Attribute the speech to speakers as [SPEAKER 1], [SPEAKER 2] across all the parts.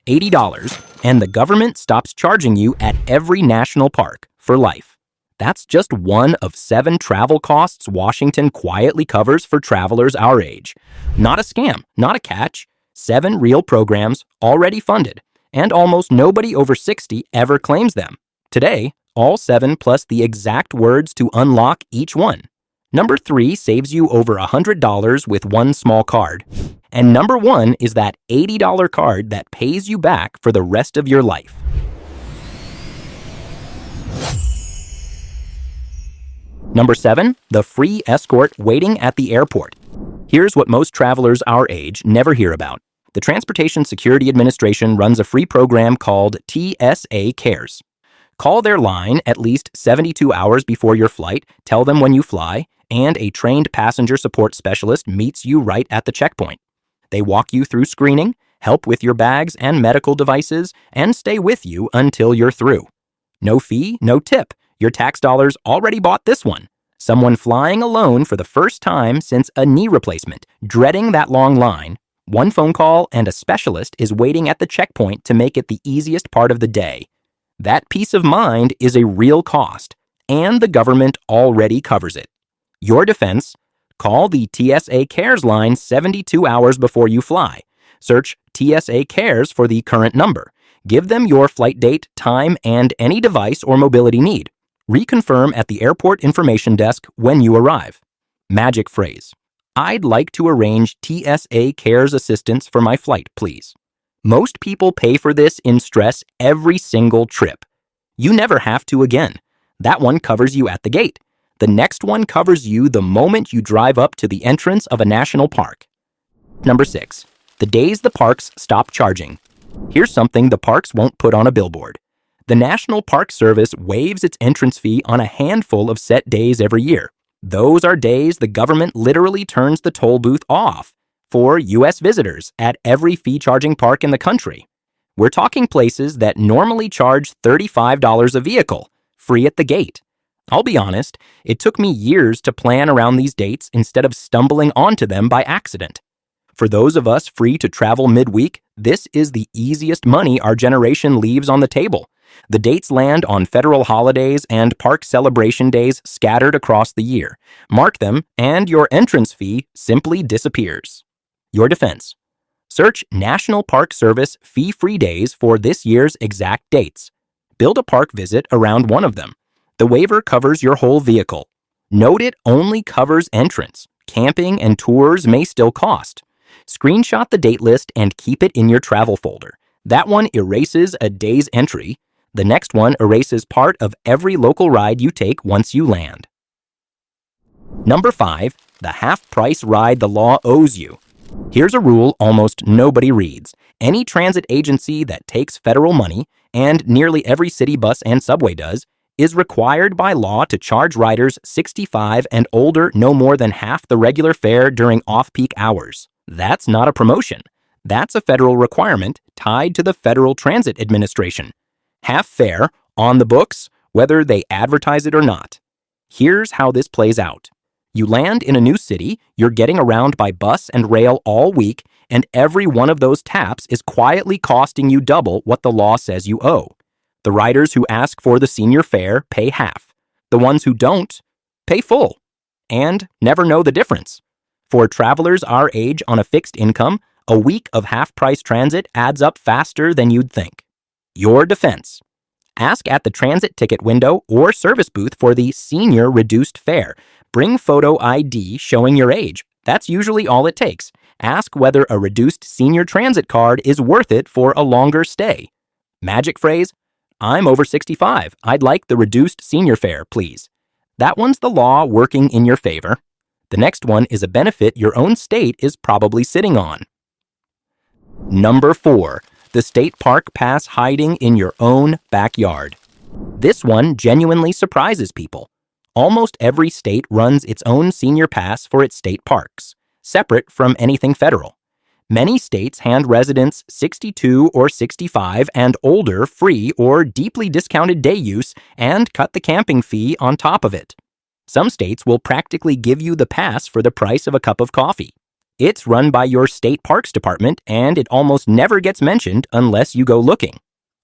[SPEAKER 1] $80, and the government stops charging you at every national park for life. That's just one of 7 travel costs Washington quietly covers for travelers our age. Not a scam, not a catch. 7 real programs already funded, and almost nobody over 60 ever claims them. Today, all 7 plus the exact words to unlock each one. Number 3 saves you over $100 with one small card. And number 1 is that $80 card that pays you back for the rest of your life. Number 7, the free escort waiting at the airport. Here's what most travelers our age never hear about. The Transportation Security Administration runs a free program called TSA Cares. Call their line at least 72 hours before your flight, tell them when you fly, and a trained passenger support specialist meets you right at the checkpoint. They walk you through screening, help with your bags and medical devices, and stay with you until you're through. No fee, no tip. Your tax dollars already bought this one. Someone flying alone for the first time since a knee replacement, dreading that long line. One phone call and a specialist is waiting at the checkpoint to make it the easiest part of the day. That peace of mind is a real cost, and the government already covers it. Your defense: call the TSA Cares line 72 hours before you fly. Search TSA Cares for the current number. Give them your flight date, time, and any device or mobility need. Reconfirm at the airport information desk when you arrive. Magic phrase: I'd like to arrange TSA Cares assistance for my flight, please. Most people pay for this in stress every single trip. You never have to again. That one covers you at the gate. The next one covers you the moment you drive up to the entrance of a national park. Number 6, the days the parks stop charging. Here's something the parks won't put on a billboard. The National Park Service waives its entrance fee on a handful of set days every year. Those are days the government literally turns the toll booth off for U.S. visitors at every fee-charging park in the country. We're talking places that normally charge $35 a vehicle, free at the gate. I'll be honest, it took me years to plan around these dates instead of stumbling onto them by accident. For those of us free to travel midweek, this is the easiest money our generation leaves on the table. The dates land on federal holidays and park celebration days scattered across the year. Mark them, and your entrance fee simply disappears. Your defense: search National Park Service fee-free days for this year's exact dates. Build a park visit around one of them. The waiver covers your whole vehicle. Note it only covers entrance. Camping and tours may still cost. Screenshot the date list and keep it in your travel folder. That one erases a day's entry. The next one erases part of every local ride you take once you land. Number 5, the half-price ride the law owes you. Here's a rule almost nobody reads. Any transit agency that takes federal money, and nearly every city bus and subway does, is required by law to charge riders 65 and older no more than half the regular fare during off-peak hours. That's not a promotion. That's a federal requirement tied to the Federal Transit Administration. Half fare, on the books, whether they advertise it or not. Here's how this plays out. You land in a new city, you're getting around by bus and rail all week, and every one of those taps is quietly costing you double what the law says you owe. The riders who ask for the senior fare pay half. The ones who don't pay full, and never know the difference. For travelers our age on a fixed income, a week of half-price transit adds up faster than you'd think. Your defense: ask at the transit ticket window or service booth for the senior reduced fare. Bring photo ID showing your age. That's usually all it takes. Ask whether a reduced senior transit card is worth it for a longer stay. Magic phrase: I'm over 65. I'd like the reduced senior fare, please. That one's the law working in your favor. The next one is a benefit your own state is probably sitting on. Number 4, the state park pass hiding in your own backyard. This one genuinely surprises people. Almost every state runs its own senior pass for its state parks, separate from anything federal. Many states hand residents 62 or 65 and older free or deeply discounted day use and cut the camping fee on top of it. Some states will practically give you the pass for the price of a cup of coffee. It's run by your state parks department, and it almost never gets mentioned unless you go looking.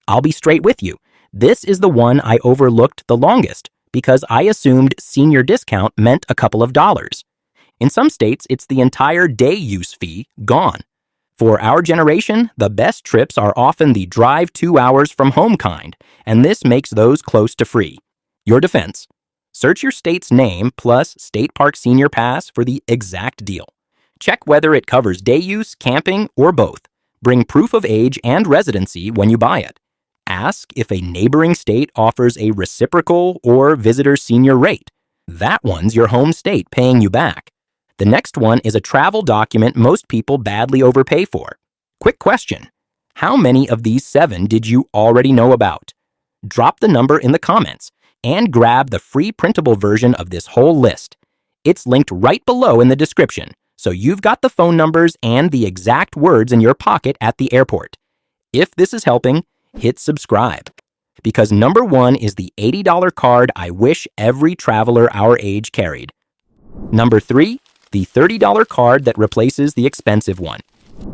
[SPEAKER 1] I'll be straight with you. This is the one I overlooked the longest because I assumed senior discount meant a couple of dollars. In some states, it's the entire day use fee gone. For our generation, the best trips are often the drive 2 hours from home kind, and this makes those close to free. Your defense: search your state's name plus State Park Senior Pass for the exact deal. Check whether it covers day use, camping, or both. Bring proof of age and residency when you buy it. Ask if a neighboring state offers a reciprocal or visitor senior rate. That one's your home state paying you back. The next one is a travel document most people badly overpay for. Quick question: how many of these 7 did you already know about? Drop the number in the comments and grab the free printable version of this whole list. It's linked right below in the description, so you've got the phone numbers and the exact words in your pocket at the airport. If this is helping, hit subscribe. Because number 1 is the $80 card I wish every traveler our age carried. Number 3, the $30 card that replaces the expensive one.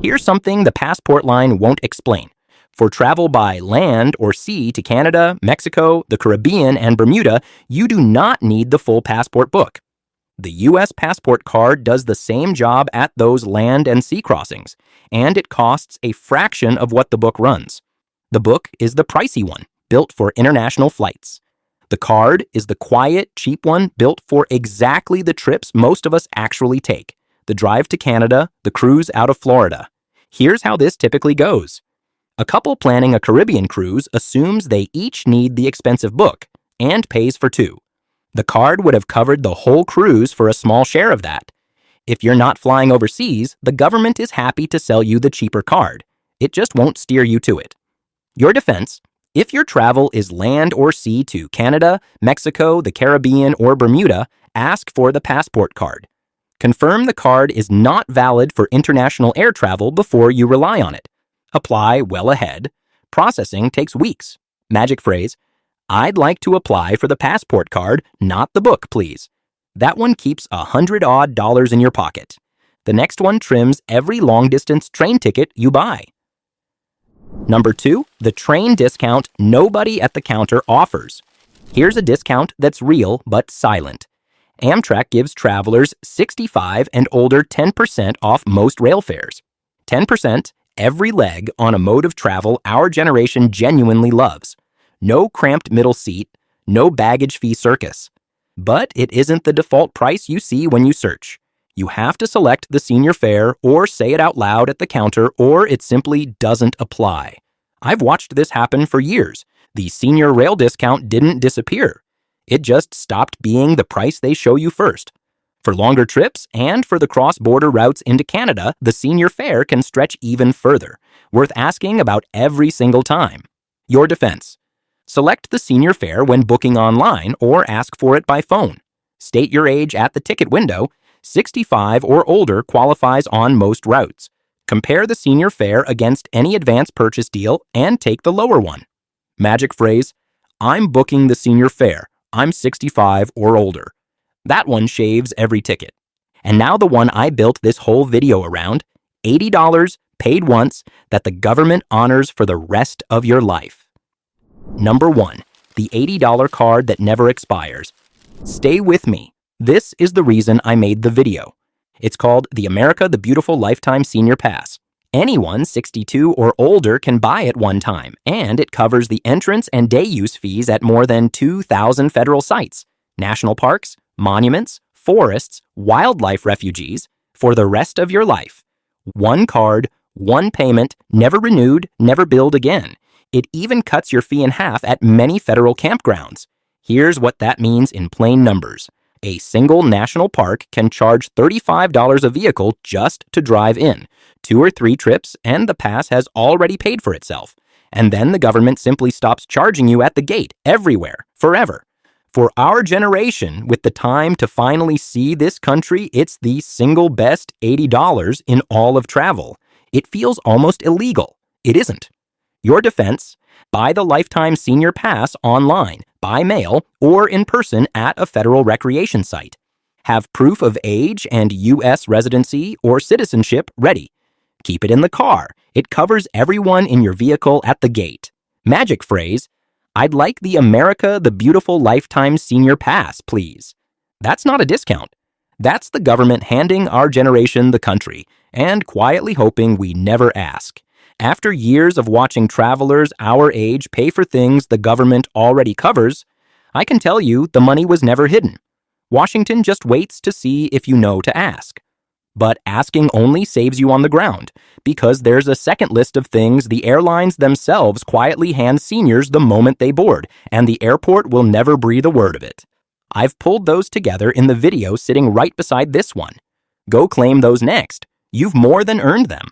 [SPEAKER 1] Here's something the passport line won't explain. For travel by land or sea to Canada, Mexico, the Caribbean, and Bermuda, you do not need the full passport book. The U.S. passport card does the same job at those land and sea crossings, and it costs a fraction of what the book runs. The book is the pricey one, built for international flights. The card is the quiet, cheap one built for exactly the trips most of us actually take: the drive to Canada, the cruise out of Florida. Here's how this typically goes. A couple planning a Caribbean cruise assumes they each need the expensive book and pays for 2. The card would have covered the whole cruise for a small share of that. If you're not flying overseas, the government is happy to sell you the cheaper card. It just won't steer you to it. Your defense: if your travel is land or sea to Canada, Mexico, the Caribbean, or Bermuda, ask for the passport card. Confirm the card is not valid for international air travel before you rely on it. Apply well ahead. Processing takes weeks. Magic phrase: I'd like to apply for the passport card, not the book, please. That one keeps $100-odd in your pocket. The next one trims every long-distance train ticket you buy. Number 2, the train discount nobody at the counter offers. Here's a discount that's real but silent. Amtrak gives travelers 65 and older 10% off most rail fares. 10% every leg on a mode of travel our generation genuinely loves. No cramped middle seat, no baggage fee circus. But it isn't the default price you see when you search. You have to select the senior fare or say it out loud at the counter, or it simply doesn't apply. I've watched this happen for years. The senior rail discount didn't disappear. It just stopped being the price they show you first. For longer trips and for the cross-border routes into Canada, the senior fare can stretch even further, worth asking about every single time. Your defense: select the senior fare when booking online or ask for it by phone. State your age at the ticket window. 65 or older qualifies on most routes. Compare the senior fare against any advance purchase deal and take the lower one. Magic phrase: I'm booking the senior fare. I'm 65 or older. That one shaves every ticket. And now the one I built this whole video around: $80 paid once that the government honors for the rest of your life. Number 1, the $80 card that never expires. Stay with me. This is the reason I made the video. It's called the America the Beautiful Lifetime Senior Pass. Anyone 62 or older can buy it one time, and it covers the entrance and day use fees at more than 2,000 federal sites, national parks, monuments, forests, wildlife refuges, for the rest of your life. One card, one payment, never renewed, never billed again. It even cuts your fee in half at many federal campgrounds. Here's what that means in plain numbers. A single national park can charge $35 a vehicle just to drive in. 2 or 3 trips, and the pass has already paid for itself. And then the government simply stops charging you at the gate, everywhere, forever. For our generation, with the time to finally see this country, it's the single best $80 in all of travel. It feels almost illegal. It isn't. Your defense: buy the Lifetime Senior Pass online, by mail, or in person at a federal recreation site. Have proof of age and U.S. residency or citizenship ready. Keep it in the car. It covers everyone in your vehicle at the gate. Magic phrase, "I'd like the America the Beautiful Lifetime Senior Pass, please." That's not a discount. That's the government handing our generation the country and quietly hoping we never ask. After years of watching travelers our age pay for things the government already covers, I can tell you the money was never hidden. Washington just waits to see if you know to ask. But asking only saves you on the ground, because there's a second list of things the airlines themselves quietly hand seniors the moment they board, and the airport will never breathe a word of it. I've pulled those together in the video sitting right beside this one. Go claim those next. You've more than earned them.